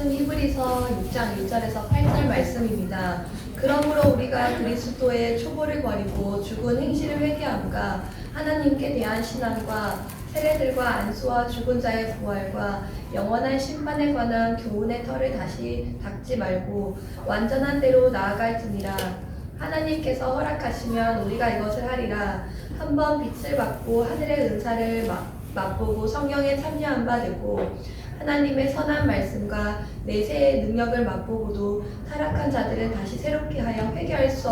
말씀은 히브리서 6장 1절에서 8절 말씀입니다. 그러므로 우리가 그리스도의 초보를 버리고 죽은 행실을 회개함과 하나님께 대한 신앙과 세례들과 안수와 죽은 자의 부활과 영원한 심판에 관한 교훈의 털을 다시 닦지 말고 완전한 대로 나아갈지니라. 하나님께서 허락하시면 우리가 이것을 하리라. 한번 빛을 받고 하늘의 은사를 맛보고 성령에 참여한 바 되고 하나님의 선한 말씀과 내세의 능력을 맛보고도 타락한 자들은 다시 새롭게 하여 회개할 수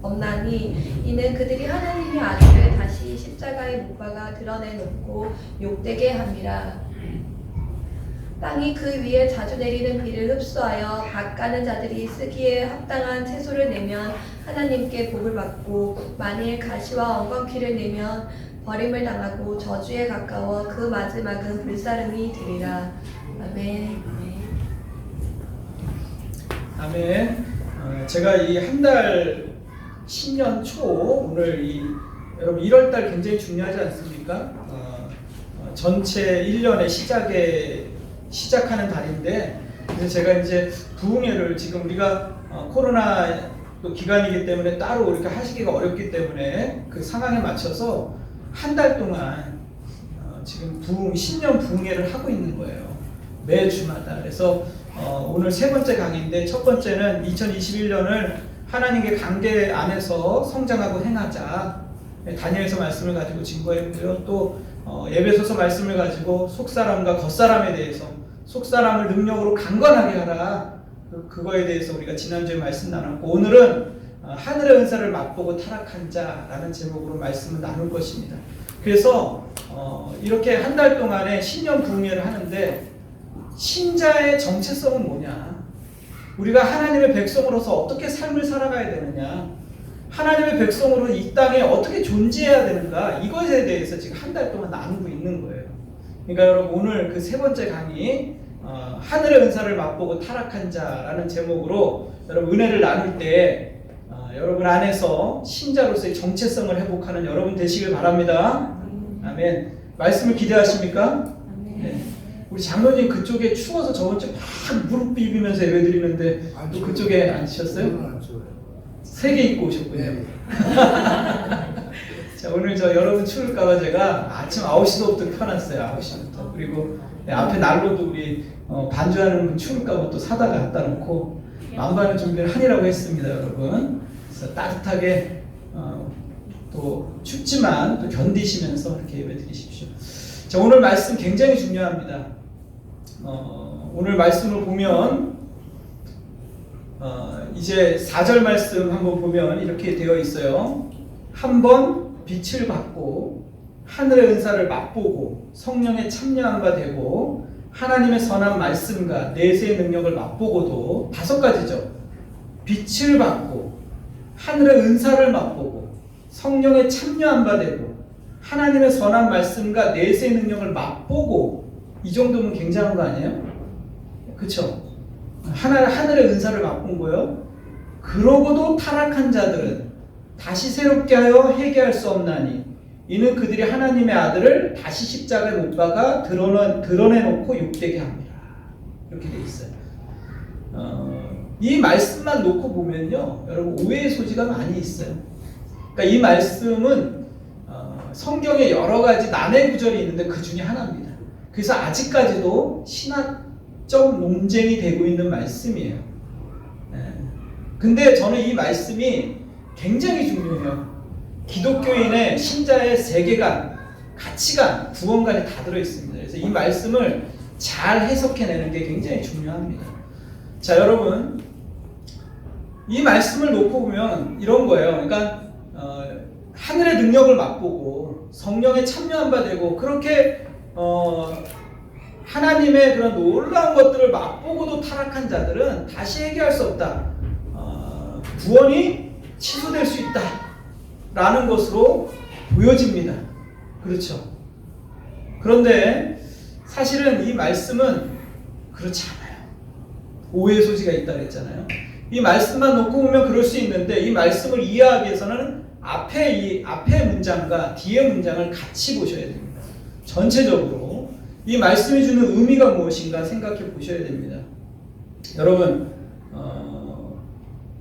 없나니 이는 그들이 하나님의 아들을 다시 십자가에 못 박아 드러내놓고 욕되게 함이라. 땅이 그 위에 자주 내리는 비를 흡수하여 밭 가는 자들이 쓰기에 합당한 채소를 내면 하나님께 복을 받고 만일 가시와 엉겅퀴를 내면 버림을 당하고 저주에 가까워 그 마지막은 불사름이 되리라. 아멘. 아멘. 제가 이 한 달 신년 초 오늘 여러분 1월달 굉장히 중요하지 않습니까? 전체 1년의 시작하는 달인데 그래서 제가 이제 부흥회를 지금 우리가 코로나 기간이기 때문에 따로 이렇게 하시기가 어렵기 때문에 그 상황에 맞춰서 한 달 동안 지금 신년 부흥회를 하고 있는 거예요. 매 주마다. 그래서 오늘 세 번째 강의인데 첫 번째는 2021년을 하나님께 관계 안에서 성장하고 행하자. 다니엘서 말씀을 가지고 증거했고요. 또 에베소서 말씀을 가지고 속사람과 겉사람에 대해서 속사람을 능력으로 강건하게 하라. 그거에 대해서 우리가 지난주에 말씀 나눴고 오늘은 하늘의 은사를 맛보고 타락한 자라는 제목으로 말씀을 나눌 것입니다. 그래서 이렇게 한 달 동안에 신년 부흥회를 하는데 신자의 정체성은 뭐냐? 우리가 하나님의 백성으로서 어떻게 삶을 살아가야 되느냐? 하나님의 백성으로 이 땅에 어떻게 존재해야 되는가? 이것에 대해서 지금 한 달 동안 나누고 있는 거예요. 그러니까 여러분 오늘 그 세 번째 강의 하늘의 은사를 맛보고 타락한 자라는 제목으로 여러분 은혜를 나눌 때 여러분 안에서 신자로서의 정체성을 회복하는 여러분 되시길 바랍니다. 아멘. 말씀을 기대하십니까? 네. 우리 장로님 그쪽에 추워서 저번 주에 막 무릎 비비면서 예배 드리는데 또 그쪽에 앉으셨어요? 세 개 입고 오셨군요. 네. 자, 오늘 여러분 추울까봐 제가 아침 9시부터 펴놨어요. 9시부터. 그리고 앞에 난로도 우리 반주하는 분 추울까봐 또 사다가 갖다 놓고 만반의 준비를 하니라고 했습니다, 여러분. 그래서 따뜻하게 또 춥지만 또 견디시면서 이렇게 예배 드리십시오. 자, 오늘 말씀 굉장히 중요합니다. 오늘 말씀을 보면 이제 4절 말씀 한번 보면 이렇게 되어 있어요. 한번 빛을 받고 하늘의 은사를 맛보고 성령에 참여한 바 되고 하나님의 선한 말씀과 내세의 능력을 맛보고도 5가지죠. 빛을 받고 하늘의 은사를 맛보고 성령에 참여한 바 되고 하나님의 선한 말씀과 내세의 능력을 맛보고 이 정도면 굉장한 거 아니에요? 그쵸? 하늘의 은사를 맛본 거예요. 그러고도 타락한 자들은 다시 새롭게 하여 회개할 수 없나니 이는 그들이 하나님의 아들을 다시 십자가에 못 박아 드러내놓고 욕되게 합니다. 이렇게 돼 있어요. 이 말씀만 놓고 보면요, 여러분 오해의 소지가 많이 있어요. 그러니까 이 말씀은 성경에 여러 가지 난해 구절이 있는데 그 중에 하나입니다. 그래서 아직까지도 신학적 논쟁이 되고 있는 말씀이에요. 근데 저는 이 말씀이 굉장히 중요해요. 기독교인의 신자의 세계관, 가치관, 구원관이 다 들어있습니다. 그래서 이 말씀을 잘 해석해내는 게 굉장히 중요합니다. 자, 여러분 이 말씀을 놓고 보면 이런 거예요. 그러니까 하늘의 능력을 맛보고 성령에 참여한 바 되고 그렇게 하나님의 그런 놀라운 것들을 맛보고도 타락한 자들은 다시 회개할 수 없다. 구원이 취소될 수 있다. 라는 것으로 보여집니다. 그렇죠? 그런데 사실은 이 말씀은 그렇지 않아요. 오해의 소지가 있다 그랬잖아요. 이 말씀만 놓고 보면 그럴 수 있는데 이 말씀을 이해하기 위해서는 앞에 문장과 뒤에 문장을 같이 보셔야 됩니다. 전체적으로 이 말씀이 주는 의미가 무엇인가 생각해 보셔야 됩니다. 여러분,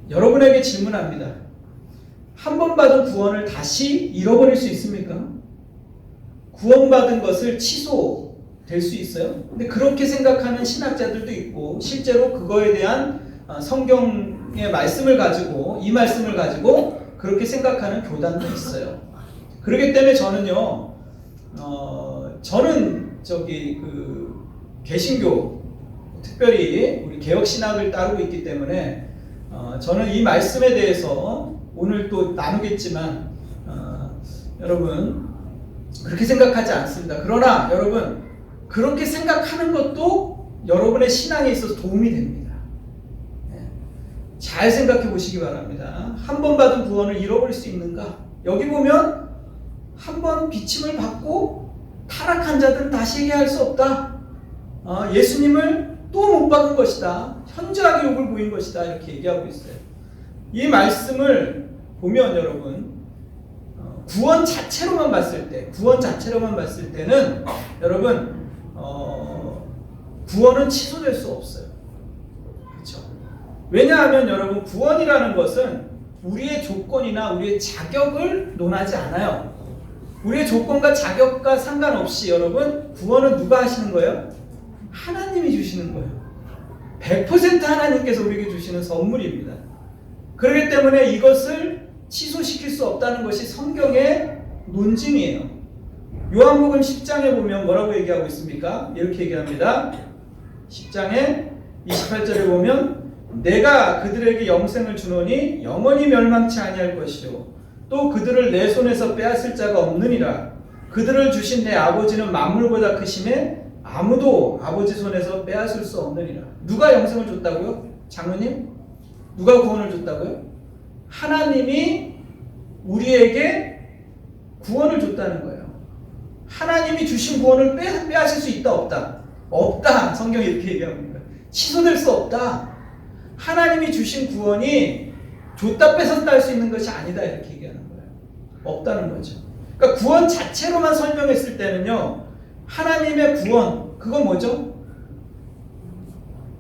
여러분에게 질문합니다. 한 번 받은 구원을 다시 잃어버릴 수 있습니까? 구원받은 것을 취소될 수 있어요? 근데 그렇게 생각하는 신학자들도 있고, 실제로 그거에 대한 성경의 말씀을 가지고, 이 말씀을 가지고 그렇게 생각하는 교단도 있어요. 그렇기 때문에 저는요, 저는 개신교, 특별히 우리 개혁신학을 따르고 있기 때문에 저는 이 말씀에 대해서 오늘 또 나누겠지만 여러분 그렇게 생각하지 않습니다. 그러나 여러분 그렇게 생각하는 것도 여러분의 신앙에 있어서 도움이 됩니다. 잘 생각해 보시기 바랍니다. 한 번 받은 구원을 잃어버릴 수 있는가? 여기 보면 한 번 비침을 받고 타락한 자들은 다시 회개할 수 없다. 예수님을 또 못 받은 것이다. 현저하게 욕을 보인 것이다. 이렇게 얘기하고 있어요. 이 말씀을 보면 여러분 구원 자체로만 봤을 때는 여러분 구원은 취소될 수 없어요. 그렇죠? 왜냐하면 여러분 구원이라는 것은 우리의 조건이나 우리의 자격을 논하지 않아요. 우리의 조건과 자격과 상관없이 여러분 구원은 누가 하시는 거예요? 하나님이 주시는 거예요. 100% 하나님께서 우리에게 주시는 선물입니다. 그렇기 때문에 이것을 취소시킬 수 없다는 것이 성경의 논증이에요. 요한복음 10장에 보면 뭐라고 얘기하고 있습니까? 이렇게 얘기합니다. 10장에 28절에 보면 내가 그들에게 영생을 주노니 영원히 멸망치 아니할 것이요 또 그들을 내 손에서 빼앗을 자가 없느니라. 그들을 주신 내 아버지는 만물보다 크심에 아무도 아버지 손에서 빼앗을 수 없느니라. 누가 영생을 줬다고요? 장로님? 누가 구원을 줬다고요? 하나님이 우리에게 구원을 줬다는 거예요. 하나님이 주신 구원을 빼앗을 수 있다 없다? 없다. 성경이 이렇게 얘기합니다. 취소될 수 없다. 하나님이 주신 구원이 줬다 뺏었다 할 수 있는 것이 아니다. 이렇게 얘기하는 거예요. 없다는 거죠. 그러니까 구원 자체로만 설명했을 때는요, 하나님의 구원, 그건 뭐죠?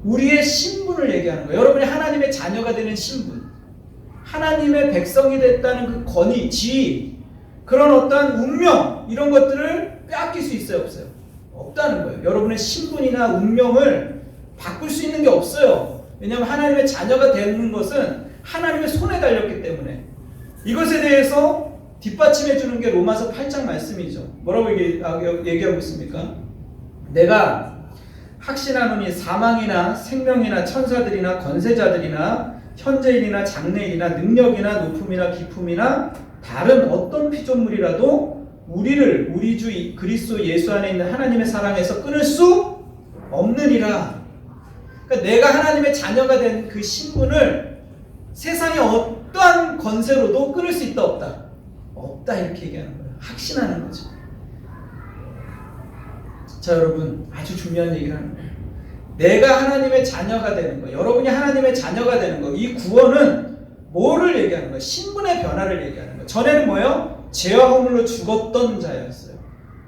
우리의 신분을 얘기하는 거예요. 여러분이 하나님의 자녀가 되는 신분, 하나님의 백성이 됐다는 그 권위, 지위, 그런 어떠한 운명, 이런 것들을 빼앗길 수 있어요, 없어요? 없다는 거예요. 여러분의 신분이나 운명을 바꿀 수 있는 게 없어요. 왜냐하면 하나님의 자녀가 되는 것은 하나님의 손에 달렸기 때문에. 이것에 대해서 뒷받침해 주는 게 로마서 8장 말씀이죠. 뭐라고 얘기하고 있습니까? 내가 확신하노니 사망이나 생명이나 천사들이나 권세자들이나 현재인이나 장래인이나 능력이나 높음이나 깊음이나 다른 어떤 피조물이라도 우리를 우리 주 그리스도 예수 안에 있는 하나님의 사랑에서 끊을 수 없느니라. 그러니까 내가 하나님의 자녀가 된 그 신분을 세상의 어떠한 권세로도 끊을 수 있다 없다? 없다. 이렇게 얘기하는 거예요. 확신하는 거죠. 자, 여러분 아주 중요한 얘기를 하는 거예요. 내가 하나님의 자녀가 되는 거, 여러분이 하나님의 자녀가 되는 거, 이 구원은 뭐를 얘기하는 거예요? 신분의 변화를 얘기하는 거예요. 전에는 뭐예요? 죄와 허물로 죽었던 자였어요.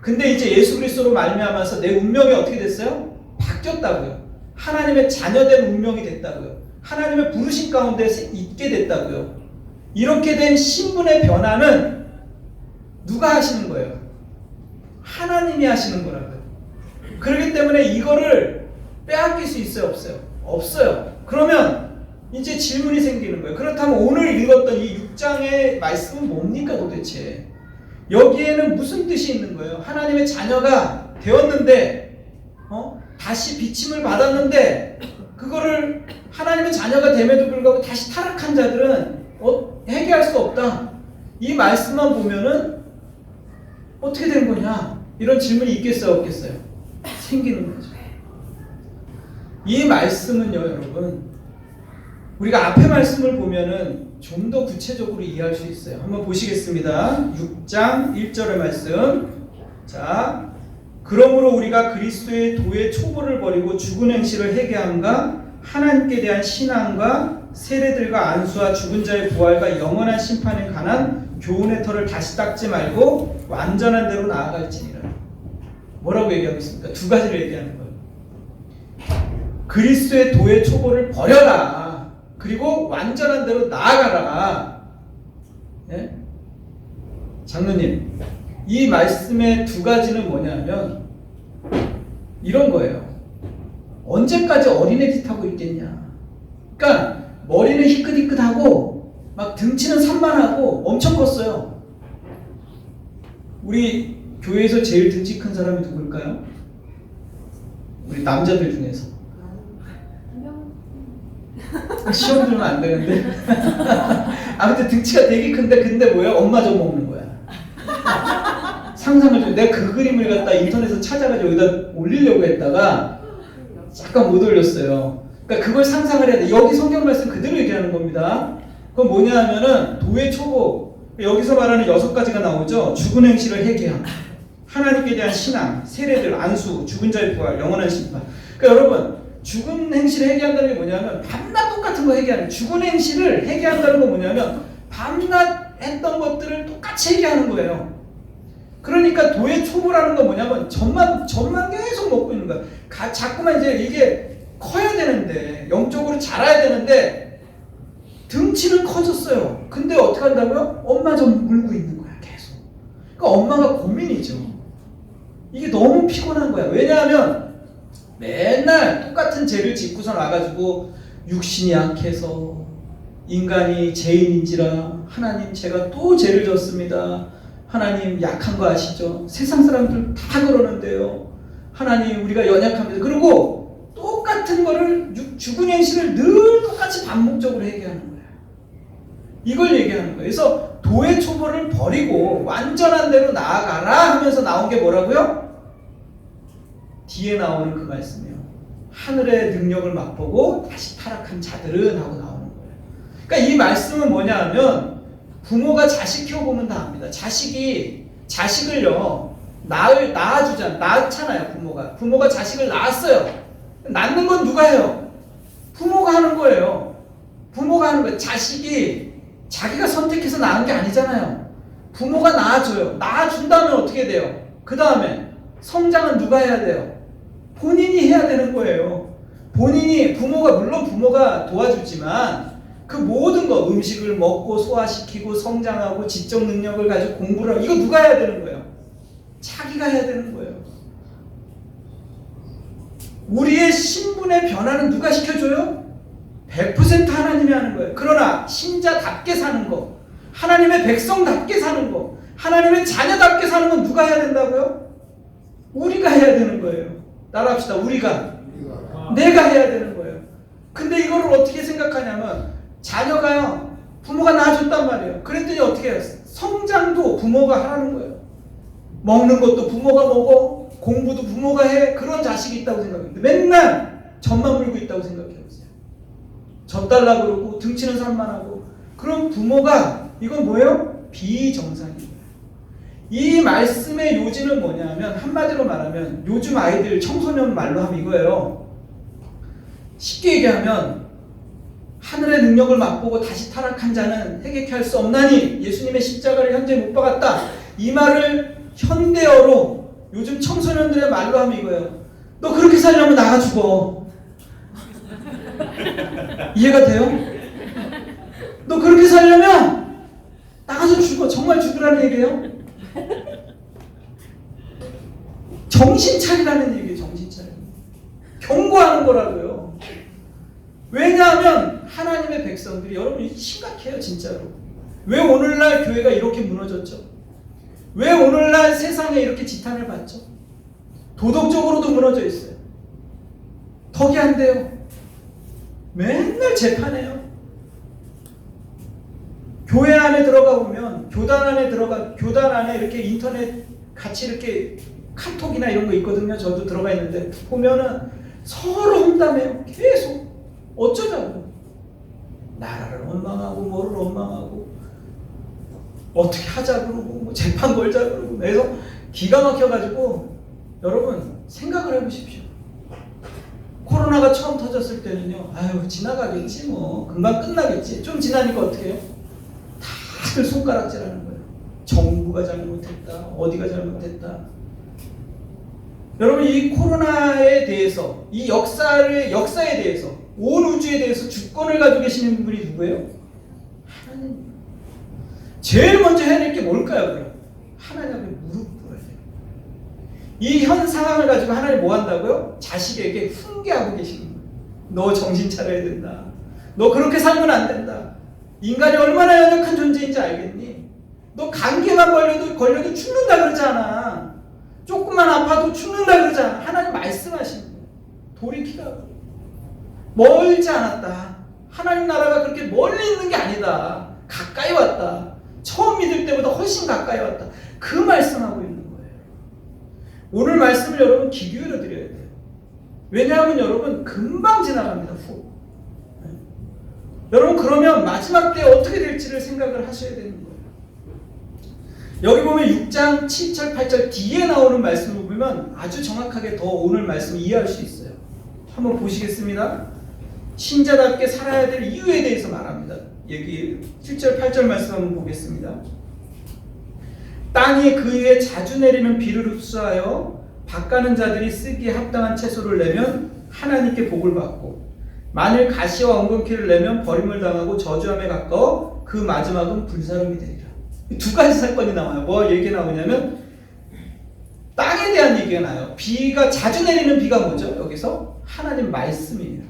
근데 이제 예수 그리스도로 말미암아서 내 운명이 어떻게 됐어요? 바뀌었다고요. 하나님의 자녀된 운명이 됐다고요. 하나님의 부르심 가운데 있게 됐다고요. 이렇게 된 신분의 변화는 누가 하시는 거예요? 하나님이 하시는 거라고요. 그렇기 때문에 이거를 빼앗길 수 있어요, 없어요? 없어요. 그러면 이제 질문이 생기는 거예요. 그렇다면 오늘 읽었던 이 6장의 말씀은 뭡니까 도대체? 여기에는 무슨 뜻이 있는 거예요? 하나님의 자녀가 되었는데 다시 비침을 받았는데 그거를 하나님의 자녀가 됨에도 불구하고 다시 타락한 자들은 회개할 수 없다. 이 말씀만 보면은 어떻게 된 거냐? 이런 질문이 있겠어요, 없겠어요? 생기는 거죠. 이 말씀은요, 여러분, 우리가 앞에 말씀을 보면은 좀 더 구체적으로 이해할 수 있어요. 한번 보시겠습니다. 6장 1절의 말씀. 자, 그러므로 우리가 그리스도의 도의 초보를 버리고 죽은 행실을 회개함과 하나님께 대한 신앙과 세례들과 안수와 죽은 자의 부활과 영원한 심판에 관한 교훈의 털을 다시 닦지 말고 완전한 대로 나아갈지니라. 뭐라고 얘기하고 있습니까? 두 가지를 얘기하는 거예요. 그리스도의 도의 초보를 버려라. 그리고 완전한 대로 나아가라. 네? 장로님, 이 말씀의 두 가지는 뭐냐면 이런 거예요. 언제까지 어린애 짓 하고 있겠냐. 그러니까 머리는 희끗희끗하고 막 등치는 산만하고 엄청 컸어요. 우리 교회에서 제일 등치 큰 사람이 누굴까요? 우리 남자들 중에서. 시험 들면 안 되는데. 아무튼 등치가 되게 큰데 근데 뭐야? 엄마 젖 먹는 거야. 상상을 좀 내가 그 그림을 갖다 인터넷에서 찾아가지고 여기다 올리려고 했다가 잠깐 못 올렸어요. 그러니까 그걸 상상을 해야 돼. 여기 성경 말씀 그대로 얘기하는 겁니다. 그건 뭐냐 하면은 도의 초보. 여기서 말하는 6가지가 나오죠. 죽은 행실을 회개함, 하나님께 대한 신앙, 세례들, 안수, 죽은 자의 부활, 영원한 심판. 그러니까 여러분, 죽은 행실을 회개한다는 게 뭐냐면 밤낮 똑같은 거 회개하는 거예요. 죽은 행실을 회개한다는 건 뭐냐면 밤낮 했던 것들을 똑같이 회개하는 거예요. 그러니까 도의 초보라는 건 뭐냐면 젖만 계속 먹고 있는 거야. 자꾸만 이제 이게 커야 되는데, 영적으로 자라야 되는데 등치는 커졌어요. 근데 어떻게 한다고요? 엄마 좀 물고 있는 거야, 계속. 그러니까 엄마가 고민이죠. 이게 너무 피곤한 거야. 왜냐하면 맨날 똑같은 죄를 짓고서 와가지고 육신이 약해서 인간이 죄인인지라 하나님 제가 또 죄를 졌습니다. 하나님 약한 거 아시죠? 세상 사람들 다 그러는데요. 하나님 우리가 연약합니다. 그리고 똑같은 거를 죽은 행실을 늘 똑같이 반복적으로 얘기하는 거예요. 이걸 얘기하는 거예요. 그래서 도의 초보를 버리고 완전한 대로 나아가라 하면서 나온 게 뭐라고요? 뒤에 나오는 그 말씀이에요. 하늘의 능력을 맛보고 다시 타락한 자들은 하고 나오는 거예요. 그러니까 이 말씀은 뭐냐 하면 부모가 자식 키워보면 다 압니다. 자식을요 낳잖아요. 부모가 자식을 낳았어요. 낳는 건 누가 해요? 부모가 하는 거예요. 부모가 하는 거예요. 자식이 자기가 선택해서 낳은 게 아니잖아요. 부모가 낳아줘요. 낳아준다면 어떻게 돼요? 그 다음에 성장은 누가 해야 돼요? 본인이 해야 되는 거예요. 물론 부모가 도와주지만 그 모든 거 음식을 먹고 소화시키고 성장하고 지적 능력을 가지고 공부를 하고 이거 누가 해야 되는 거예요? 자기가 해야 되는 거예요. 우리의 신분의 변화는 누가 시켜줘요? 100% 하나님이 하는 거예요. 그러나 신자답게 사는 거, 하나님의 백성답게 사는 거, 하나님의 자녀답게 사는 건 누가 해야 된다고요? 우리가 해야 되는 거예요. 따라합시다. 우리가. 내가 해야 되는 거예요. 근데 이거를 어떻게 생각하냐면 자녀가요 부모가 낳아줬단 말이에요. 그랬더니 어떻게 해요? 성장도 부모가 하라는 거예요. 먹는 것도 부모가 먹어, 공부도 부모가 해. 그런 자식이 있다고 생각합니다. 맨날 젖만 물고 있다고 생각해보세요. 젖 달라고 그러고 등치는 산만하고. 그럼 부모가 이건 뭐예요? 비정상입니다. 이 말씀의 요지는 뭐냐면 한마디로 말하면 요즘 아이들 청소년 말로 하면 이거예요. 쉽게 얘기하면 하늘의 능력을 맛보고 다시 타락한 자는 회개케 할 수 없나니 예수님의 십자가를 현재 못 박았다. 이 말을 현대어로 요즘 청소년들의 말로 하면 이거예요. 너 그렇게 살려면 나가 죽어. 이해가 돼요? 너 그렇게 살려면 나가서 죽어. 정말 죽으라는 얘기예요. 정신 차리라는 얘기예요. 정신 차리. 경고하는 거라고요. 왜냐하면 하나님의 백성들이 여러분 심각해요. 진짜로. 왜 오늘날 교회가 이렇게 무너졌죠? 왜 오늘날 세상에 이렇게 지탄을 받죠? 도덕적으로도 무너져 있어요. 덕이 안 돼요. 맨날 재판해요. 교회 안에 들어가 보면 교단 안에 이렇게 인터넷 같이 이렇게 카톡이나 이런 거 있거든요. 저도 들어가 있는데 보면은 서로 혼담해요. 계속 어쩌자고. 나라를 원망하고 뭐를 원망하고 어떻게 하자 그러고 뭐 재판 걸자 그러고. 그래서 기가 막혀가지고 여러분 생각을 해보십시오. 코로나가 처음 터졌을 때는요, 아유 지나가겠지 뭐 금방 끝나겠지. 좀 지나니까 어떻게 해요? 다들 손가락질하는 거예요. 정부가 잘못했다, 어디가 잘못했다. 여러분 이 코로나에 대해서 이 역사에 대해서 온 우주에 대해서 주권을 가지고 계시는 분이 누구예요? 하나님. 제일 먼저 해야 될 게 뭘까요? 그럼 하나님께 무릎 꿇어야 돼요. 이 현 상황을 가지고 하나님 뭐 한다고요? 자식에게 훈계하고 계시는 거예요. 너 정신 차려야 된다. 너 그렇게 살면 안 된다. 인간이 얼마나 연약한 존재인지 알겠니? 너 감기만 걸려도 죽는다 그러지 않아. 조금만 아파도 죽는다 그러지 않아. 하나님 말씀하시는 거예요. 돌이키라고. 멀지 않았다. 하나님 나라가 그렇게 멀리 있는 게 아니다. 가까이 왔다. 처음 믿을 때보다 훨씬 가까이 왔다. 그 말씀하고 있는 거예요. 오늘 말씀을 여러분 귀 기울여 드려야 돼요. 왜냐하면 여러분 금방 지나갑니다. 후. 여러분 그러면 마지막 때 어떻게 될지를 생각을 하셔야 되는 거예요. 여기 보면 6장 7절 8절 뒤에 나오는 말씀을 보면 아주 정확하게 더 오늘 말씀을 이해할 수 있어요. 한번 보시겠습니다. 신자답게 살아야 될 이유에 대해서 말합니다. 여기 7절 8절 말씀 한번 보겠습니다. 땅이 그 위에 자주 내리는 비를 흡수하여 밭가는 자들이 쓰기에 합당한 채소를 내면 하나님께 복을 받고, 만일 가시와 엉겅퀴를 내면 버림을 당하고 저주함에 가까워 그 마지막은 불사름이 되리라. 두 가지 사건이 나와요. 뭐 얘기 나오냐면 땅에 대한 얘기가 나요. 비가 자주 내리는 비가 뭐죠? 여기서 하나님 말씀이에요.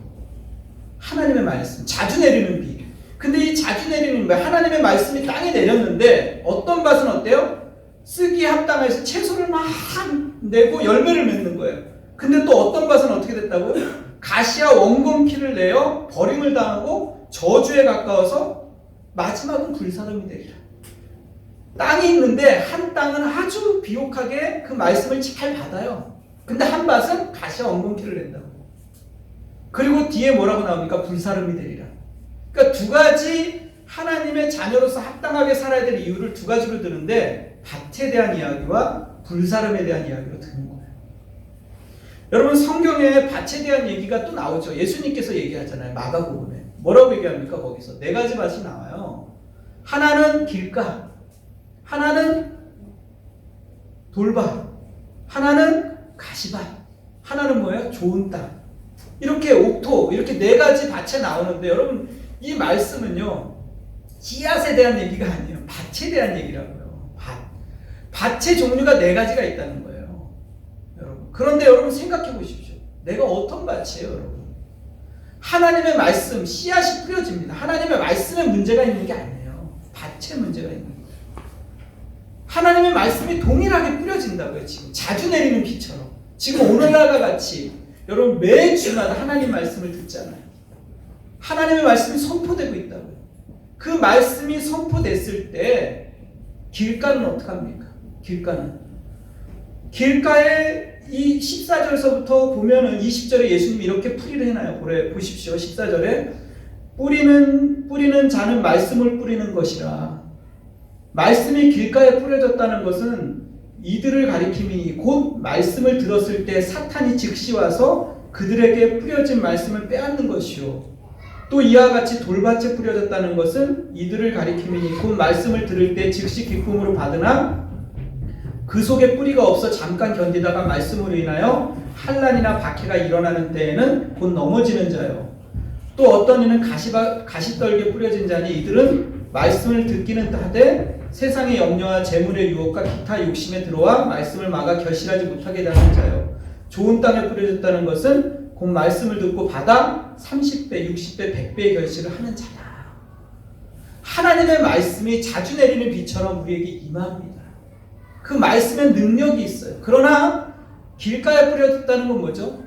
하나님의 말씀, 자주 내리는 비. 근데 이 자주 내리는 비, 하나님의 말씀이 땅에 내렸는데 어떤 밭은 어때요? 쓰기에 합당해서 채소를 막 내고 열매를 맺는 거예요. 근데 또 어떤 밭은 어떻게 됐다고요? 가시와 원금키를 내어 버림을 당하고 저주에 가까워서 마지막은 불사름이 되리라. 땅이 있는데 한 땅은 아주 비옥하게 그 말씀을 잘 받아요. 근데 한 밭은 가시와 원금키를 낸다고. 그리고 뒤에 뭐라고 나옵니까? 불사름이 되리라. 그러니까 두 가지 하나님의 자녀로서 합당하게 살아야 될 이유를 두 가지로 드는데 밭에 대한 이야기와 불사름에 대한 이야기로 드는 거예요. 여러분 성경에 밭에 대한 얘기가 또 나오죠. 예수님께서 얘기하잖아요. 마가복음에. 뭐라고 얘기합니까? 거기서 네 가지 밭이 나와요. 하나는 길가, 하나는 돌밭, 하나는 가시밭, 하나는 뭐예요? 좋은 땅. 이렇게 옥토, 이렇게 네 가지 밭에 나오는데 여러분 이 말씀은요 씨앗에 대한 얘기가 아니에요. 밭에 대한 얘기라고요. 밭의 종류가 네 가지가 있다는 거예요. 여러분. 그런데 여러분 생각해 보십시오. 내가 어떤 밭이에요, 여러분? 하나님의 말씀, 씨앗이 뿌려집니다. 하나님의 말씀에 문제가 있는 게 아니에요. 밭에 문제가 있는 거예요. 하나님의 말씀이 동일하게 뿌려진다고요. 지금 자주 내리는 비처럼. 지금 오늘날과 같이 여러분 매주마다 하나님 말씀을 듣잖아요. 하나님의 말씀이 선포되고 있다고요. 그 말씀이 선포됐을 때 길가는 어떡합니까? 길가에 이 14절서부터 보면은 20절에 예수님이 이렇게 풀이를 해놔요. 보십시오. 14절에 뿌리는 자는 말씀을 뿌리는 것이라. 말씀이 길가에 뿌려졌다는 것은 이들을 가리킴이니 곧 말씀을 들었을 때 사탄이 즉시 와서 그들에게 뿌려진 말씀을 빼앗는 것이요. 또 이와 같이 돌밭에 뿌려졌다는 것은 이들을 가리킴이니 곧 말씀을 들을 때 즉시 기쁨으로 받으나 그 속에 뿌리가 없어 잠깐 견디다가 말씀으로 인하여 환난이나 박해가 일어나는 때에는 곧 넘어지는 자요. 또 어떤 이는 가시떨기에 뿌려진 자니 이들은 말씀을 듣기는 하되 세상의 염려와 재물의 유혹과 기타 욕심에 들어와 말씀을 막아 결실하지 못하게 하는 자요. 좋은 땅에 뿌려졌다는 것은 곧 말씀을 듣고 받아 30배, 60배, 100배의 결실을 하는 자다. 하나님의 말씀이 자주 내리는 비처럼 우리에게 임합니다. 그 말씀에 능력이 있어요. 그러나 길가에 뿌려졌다는 건 뭐죠?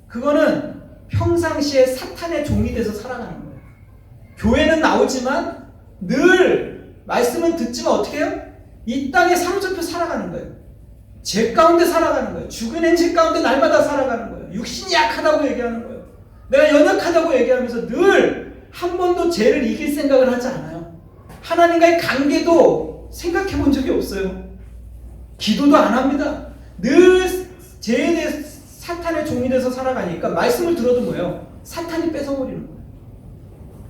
그거는 평상시에 사탄의 종이 돼서 살아가는 거예요. 교회는 나오지만 늘 말씀은 듣지만 어떻게 해요? 이 땅에 사로잡혀 살아가는 거예요. 죄 가운데 살아가는 거예요. 죽은 행실 가운데 날마다 살아가는 거예요. 육신이 약하다고 얘기하는 거예요. 내가 연약하다고 얘기하면서 늘 한 번도 죄를 이길 생각을 하지 않아요. 하나님과의 관계도 생각해 본 적이 없어요. 기도도 안 합니다. 늘 죄에 대해 사탄의 종이 돼서 살아가니까 말씀을 들어도 뭐예요? 사탄이 뺏어버리는 거예요.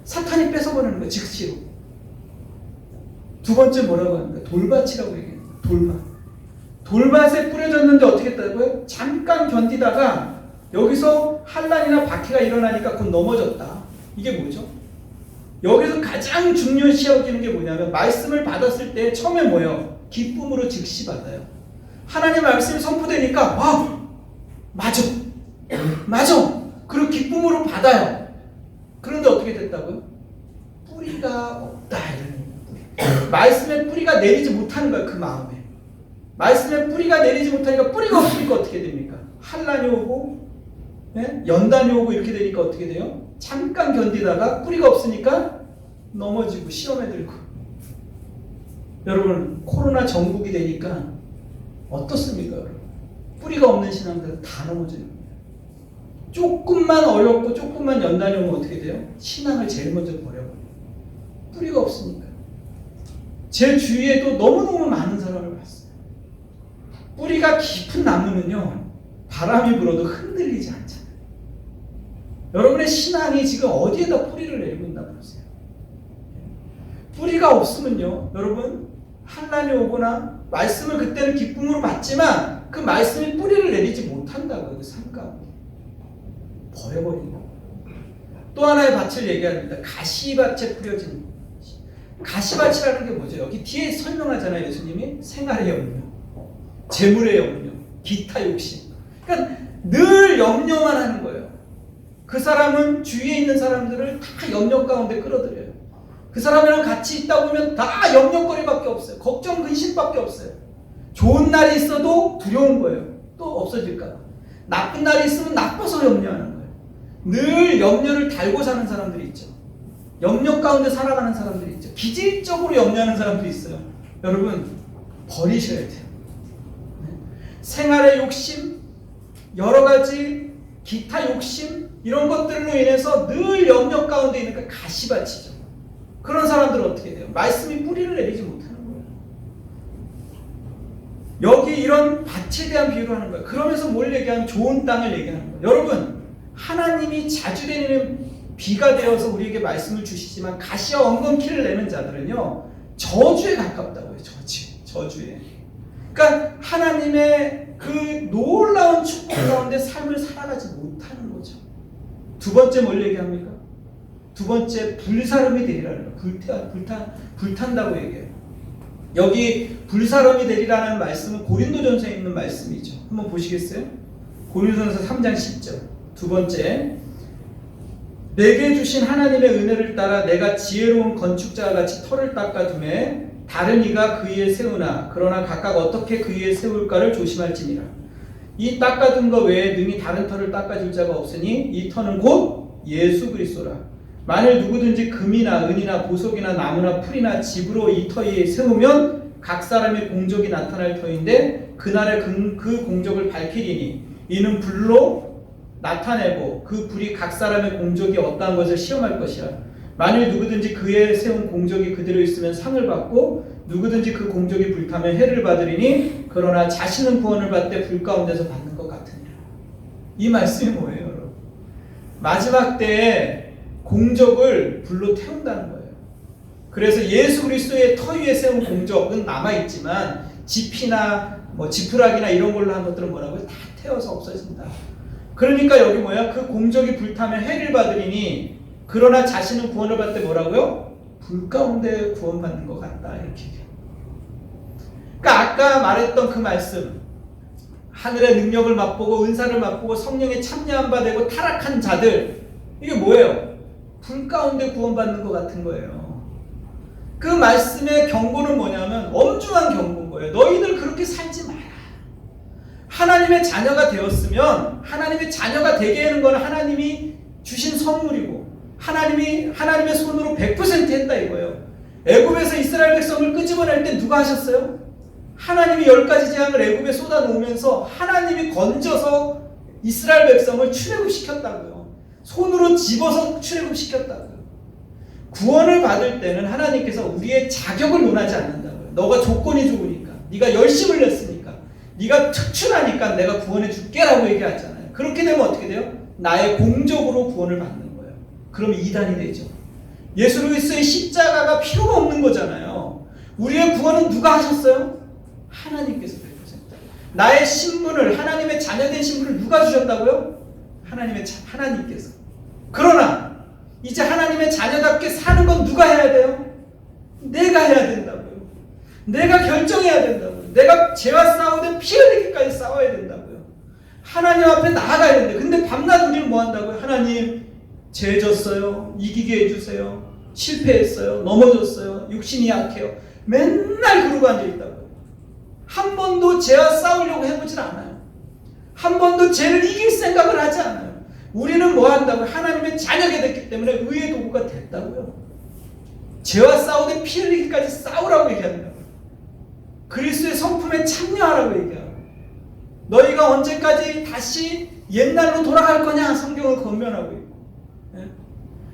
사탄이 뺏어버리는 거예요. 즉시로. 두 번째 뭐라고 합니까? 돌밭이라고 얘기해요. 돌밭에 뿌려졌는데 어떻게 했다고요? 잠깐 견디다가 여기서 환난이나 박해가 일어나니까 곧 넘어졌다. 이게 뭐죠? 여기서 가장 중요시 여기는 게 뭐냐면 말씀을 받았을 때 처음에 뭐예요? 기쁨으로 즉시 받아요. 하나님 말씀이 선포되니까 와 맞아 그리고 기쁨으로 받아요. 그런데 어떻게 됐다고요? 뿌리가 없다 이런 말씀에 뿌리가 내리지 못하는 거야. 그 마음에 말씀에 뿌리가 내리지 못하니까 뿌리가 없으니까 어떻게 됩니까? 환난이 오고 연단이 오고 이렇게 되니까 어떻게 돼요? 잠깐 견디다가 뿌리가 없으니까 넘어지고 시험에 들고. 여러분 코로나 전국이 되니까 어떻습니까? 여러분? 뿌리가 없는 신앙들은 다 넘어지는 거예요. 조금만 어렵고 조금만 연단이 오면 어떻게 돼요? 신앙을 제일 먼저 버려버려요. 뿌리가 없으니까. 제 주위에도 너무너무 많은 사람을 봤어요. 뿌리가 깊은 나무는요 바람이 불어도 흔들리지 않잖아요. 여러분의 신앙이 지금 어디에다 뿌리를 내리고 있나 보세요. 뿌리가 없으면요 여러분 환난이 오거나 말씀을 그때는 기쁨으로 받지만 그 말씀이 뿌리를 내리지 못한다고요. 그 삶 가운데 버려버리는 거예요. 또 하나의 밭을 얘기합니다. 가시밭에 뿌려진 가시밭이라는 게 뭐죠? 여기 뒤에 설명하잖아요. 예수님이 생활의 염려, 재물의 염려, 기타 욕심. 그러니까 늘 염려만 하는 거예요. 그 사람은 주위에 있는 사람들을 다 염려 가운데 끌어들여요. 그 사람이랑 같이 있다 보면 다 염려거리밖에 없어요. 걱정, 근심밖에 없어요. 좋은 날이 있어도 두려운 거예요. 또 없어질까 봐. 나쁜 날이 있으면 나빠서 염려하는 거예요. 늘 염려를 달고 사는 사람들이 있죠. 염려 가운데 살아가는 사람들이 있죠. 기질적으로 염려하는 사람들이 있어요. 여러분 버리셔야 돼요. 생활의 욕심, 여러 가지 기타 욕심 이런 것들로 인해서 늘 염려 가운데 있는 그 가시밭이죠. 그런 사람들은 어떻게 돼요? 말씀이 뿌리를 내리지 못하는 거예요. 여기 이런 밭에 대한 비유를 하는 거예요. 그러면서 뭘 얘기하면 좋은 땅을 얘기하는 거예요. 여러분 하나님이 자주 내리는 비가 되어서 우리에게 말씀을 주시지만 가시와 엉겅퀴를 내는 자들은요 저주에 가깝다고요. 저주에. 그러니까 하나님의 그 놀라운 축복 가운데 삶을 살아가지 못하는 거죠. 두 번째 뭘 얘기합니까? 두 번째 불사름이 되리라는 거예요. 불탄다고 얘기해요. 여기 불사름이 되리라는 말씀은 고린도전서에 있는 말씀이죠. 한번 보시겠어요? 고린도전서 3장 10절. 두 번째, 내게 주신 하나님의 은혜를 따라 내가 지혜로운 건축자와 같이 터를 닦아두매 다른 이가 그 위에 세우나 그러나 각각 어떻게 그 위에 세울까를 조심할지니라. 이 닦아둔 것 외에 능히 다른 터를 닦아줄 자가 없으니 이 터는 곧 예수 그리스도라. 만일 누구든지 금이나 은이나 보석이나 나무나 풀이나 집으로 이 터 위에 세우면 각 사람의 공적이 나타날 터인데 그날에 그 공적을 밝히리니 이는 불로 나타내고 그 불이 각 사람의 공적이 어떠한 것을 시험할 것이라. 만일 누구든지 그에 세운 공적이 그대로 있으면 상을 받고 누구든지 그 공적이 불타면 해를 받으리니 그러나 자신은 구원을 받되 불 가운데서 받는 것 같으니라. 이 말씀이 뭐예요, 여러분? 마지막 때에 공적을 불로 태운다는 거예요. 그래서 예수 그리스도의 터 위에 세운 공적은 남아있지만 지피나 지푸라기나 이런 걸로 한 것들은 뭐라고요? 다 태워서 없어진다. 그러니까 여기 뭐야? 그 공적이 불타면 해를 받으리니 그러나 자신은 구원을 받되 뭐라고요? 불 가운데 구원받는 것 같다. 이렇게 얘기해요. 그러니까 아까 말했던 그 말씀, 하늘의 능력을 맛보고 은사를 맛보고 성령에 참여한 바 되고 타락한 자들, 이게 뭐예요? 불 가운데 구원받는 것 같은 거예요. 그 말씀의 경고는 뭐냐면 엄중한 경고인 거예요. 너희들 그렇게 살지 마라. 하나님의 자녀가 되었으면 하나님의 자녀가 되게 하는 건 하나님이 주신 선물이고 하나님의 손으로 100% 했다 이거예요. 애굽에서 이스라엘 백성을 끄집어낼 때 누가 하셨어요? 하나님이 10가지 재앙을 애굽에 쏟아놓으면서 하나님이 건져서 이스라엘 백성을 출애굽시켰다고요. 손으로 집어서 출애굽시켰다고요. 구원을 받을 때는 하나님께서 우리의 자격을 논하지 않는다고요. 너가 조건이 좋으니까, 네가 열심을 냈으니까, 네가 특출하니까 내가 구원해 줄게라고 얘기하잖아요. 그렇게 되면 어떻게 돼요? 나의 공적으로 구원을 받는 거예요. 그럼 이단이 되죠. 예수 그리스도의 십자가가 필요가 없는 거잖아요. 우리의 구원은 누가 하셨어요? 하나님께서 100%. 나의 신분을, 하나님의 자녀된 신분을 누가 주셨다고요? 하나님께서. 그러나 이제 하나님의 자녀답게 사는 건 누가 해야 돼요? 내가 해야 된다고요. 내가 결정해야 된다고요. 내가 죄와 싸우되 피 흘리기까지 싸워야 된다고요. 하나님 앞에 나아가야 된대요. 근데 밤낮 우리는 뭐 한다고요? 하나님, 죄 졌어요. 이기게 해주세요. 실패했어요. 넘어졌어요. 육신이 약해요. 맨날 그러고 앉아있다고요. 한 번도 죄와 싸우려고 해보질 않아요. 한 번도 죄를 이길 생각을 하지 않아요. 우리는 뭐 한다고요? 하나님의 자녀가 됐기 때문에 의의 도구가 됐다고요. 죄와 싸우되 피 흘리기까지 싸우라고 얘기한다고요. 그리스도의 성품에 참여하라고 얘기하고, 너희가 언제까지 다시 옛날로 돌아갈 거냐 성경을 권면하고 있고,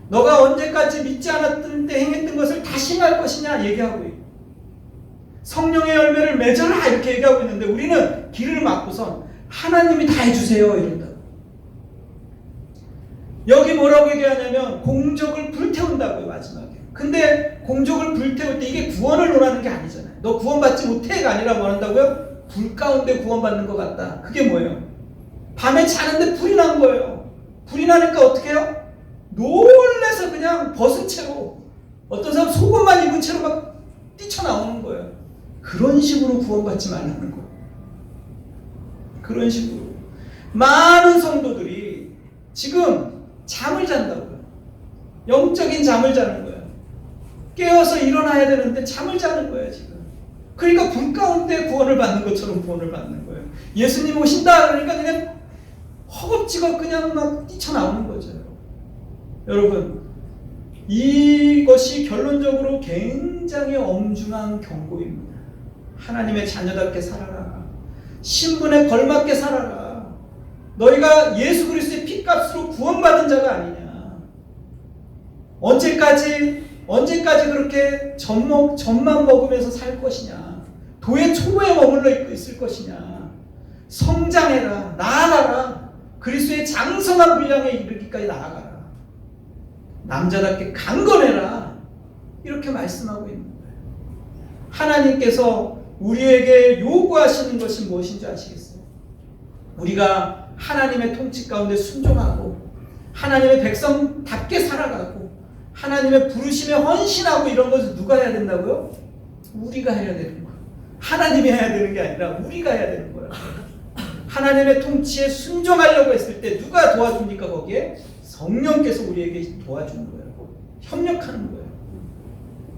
너가 언제까지 믿지 않았던 때 행했던 것을 다시 행할 것이냐 얘기하고 있고, 성령의 열매를 맺어라 이렇게 얘기하고 있는데 우리는 길을 막고선 하나님이 다 해주세요 이런다. 여기 뭐라고 얘기하냐면 공적을 불태운다고요 마지막에. 근데 공적을 불태울 때 이게 구원을 논하는 게 아니잖아요. 너 구원받지 못해가 아니라 뭐 한다고요? 불 가운데 구원받는 것 같다. 그게 뭐예요? 밤에 자는데 불이 난 거예요. 불이 나니까 어떻게 해요? 놀래서 그냥 벗은 채로, 어떤 사람 속옷만 입은 채로 막 뛰쳐나오는 거예요. 그런 식으로 구원받지 말라는 거예요. 그런 식으로. 많은 성도들이 지금 잠을 잔다고요. 영적인 잠을 자는 거예요. 깨어서 일어나야 되는데 잠을 자는 거예요 지금. 그러니까 불 가운데 구원을 받는 것처럼 구원을 받는 거예요. 예수님 오신다 그러니까 그냥 허겁지겁 그냥 막 뛰쳐나오는 거죠. 여러분, 이것이 결론적으로 굉장히 엄중한 경고입니다. 하나님의 자녀답게 살아라. 신분에 걸맞게 살아라. 너희가 예수 그리스도의 피값으로 구원받은 자가 아니냐. 언제까지 그렇게 젖만 먹으면서 살 것이냐. 도의 초보에 머물러 있을 것이냐. 성장해라. 나아가라. 그리스도의 장성한 분량에 이르기까지 나아가라. 남자답게 강건해라. 이렇게 말씀하고 있는 거예요. 하나님께서 우리에게 요구하시는 것이 무엇인지 아시겠어요? 우리가 하나님의 통치 가운데 순종하고 하나님의 백성답게 살아가고 하나님의 부르심에 헌신하고 이런 것을 누가 해야 된다고요? 우리가 해야 되는 거예요. 하나님이 해야 되는 게 아니라 우리가 해야 되는 거예요. 하나님의 통치에 순종하려고 했을 때 누가 도와줍니까? 거기에 성령께서 우리에게 도와주는 거예요. 협력하는 거예요.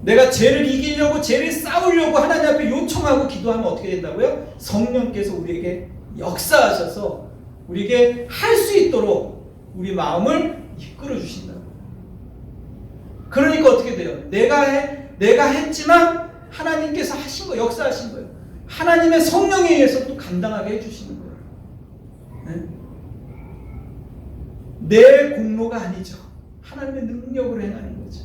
내가 죄를 이기려고, 죄를 싸우려고 하나님 앞에 요청하고 기도하면 어떻게 된다고요? 성령께서 우리에게 역사하셔서 우리에게 할 수 있도록 우리 마음을 이끌어 주신다고. 그러니까 어떻게 돼요? 내가 했지만 하나님께서 하신 거, 역사하신 거예요. 하나님의 성령에 의해서 또 감당하게 해주시는 거예요. 네? 내 공로가 아니죠. 하나님의 능력으로 행하는 거죠.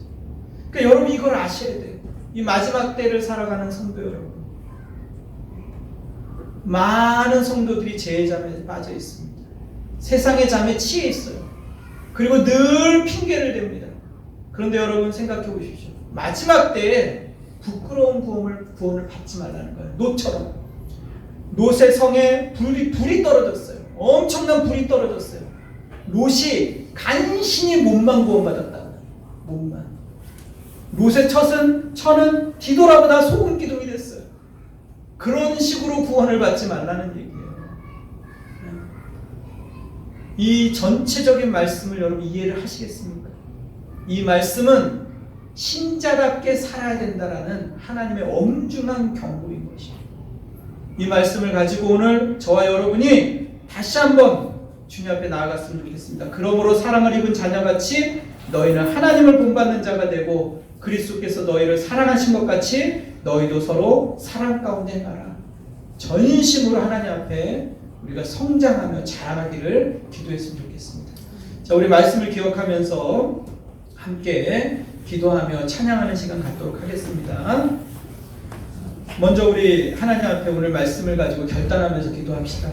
그러니까 여러분 이걸 아셔야 돼요. 이 마지막 때를 살아가는 성도 여러분, 많은 성도들이 죄의 잠에 빠져 있습니다. 세상의 잠에 취해 있어요. 그리고 늘 핑계를 댑니다. 그런데 여러분 생각해 보십시오. 마지막 때에 부끄러운 구원을 받지 말라는 거예요. 롯처럼. 롯의 성에 불이 떨어졌어요. 엄청난 불이 떨어졌어요. 롯이 간신히 몸만 구원받았다. 몸만. 롯의 처는 디도라보다 소금 기둥이 됐어요. 그런 식으로 구원을 받지 말라는 얘기예요. 이 전체적인 말씀을 여러분 이해를 하시겠습니까? 이 말씀은 신자답게 살아야 된다라는 하나님의 엄중한 경고인 것이에요. 이 말씀을 가지고 오늘 저와 여러분이 다시 한번 주님 앞에 나아갔으면 좋겠습니다. 그러므로 사랑을 입은 자녀같이 너희는 하나님을 본받는 자가 되고 그리스도께서 너희를 사랑하신 것 같이 너희도 서로 사랑 가운데 행하라. 전심으로 하나님 앞에 우리가 성장하며 자라기를 기도했으면 좋겠습니다. 자, 우리 말씀을 기억하면서 함께 기도하며 찬양하는 시간 갖도록 하겠습니다. 먼저 우리 하나님 앞에 오늘 말씀을 가지고 결단하면서 기도합시다.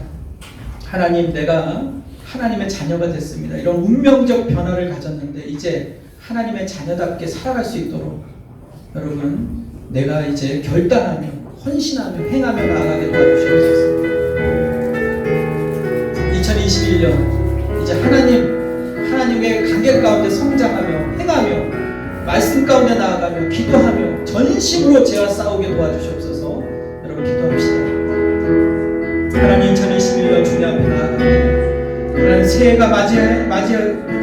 하나님, 내가 하나님의 자녀가 됐습니다. 이런 운명적 변화를 가졌는데 이제 하나님의 자녀답게 살아갈 수 있도록 여러분, 내가 이제 결단하며 헌신하며 행하며 나아가게 도와주시옵소서. 2021년 이제 하나님의 관계 가운데 성장하며 행하며 말씀 가운데 나아가며 기도하며 전심으로 죄와 싸우게 도와주시옵소서. 여러분 기도합시다. 하나님 2021년 주님 앞에 나아갑니다. 하나님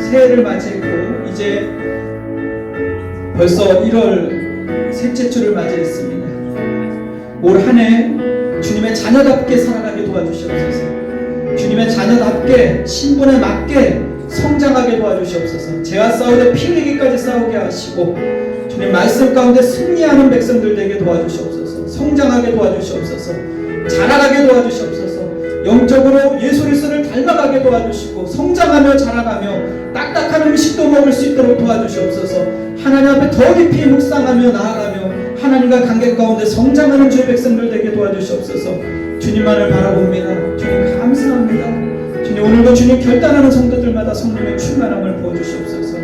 새해를 맞이했고 이제 벌써 1월 셋째 주를 맞이했습니다. 올 한 해 주님의 자녀답게 살아가게 도와주시옵소서. 주님의 자녀답게 신분에 맞게 성장하게 도와주시옵소서. 죄와 싸우되 피 흘리기까지 싸우게 하시고 주님 말씀 가운데 승리하는 백성들 되게 도와주시옵소서. 성장하게 도와주시옵소서. 자라가게 도와주시옵소서. 영적으로 예수 그리스도를 닮아가게 도와주시고 성장하며 자라가며 딱딱한 음식도 먹을 수 있도록 도와주시옵소서. 하나님 앞에 더 깊이 묵상하며 나아가며 하나님과 관계 가운데 성장하는 주의 백성들 되게 도와주시옵소서. 주님만을 바라봅니다. 주님 감사합니다. 주님 오늘도 주님 결단하는 성도들마다 성령의 충만함을 부어주시옵소서.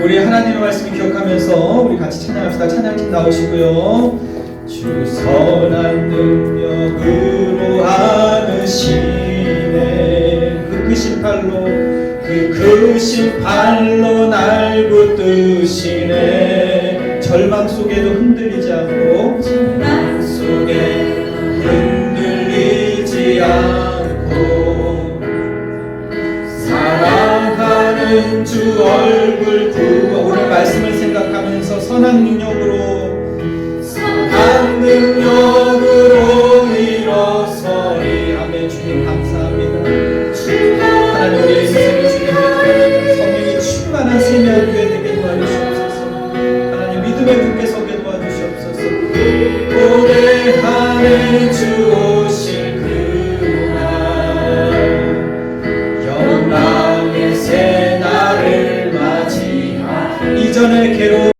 우리 하나님의 말씀을 기억하면서 우리 같이 찬양합시다. 찬양팀 나오시고요. 주 선한 능력으로 안으시네 그 크신 팔로 날 붙드시네. 절망 속에도 흔들리지 않고 않고 사랑하는 주 얼굴 구하. 오늘 말씀을 생각하면서 선한 능력으로 일어서리. 아멘. 주님 감사합니다. 하나님 우리의 인생을 주님의 성령이 충만한 세미한 교회 되게 도와주시옵소서. 하나님 믿음의 굳게 서게 도와주시옵소서. 고대하는 주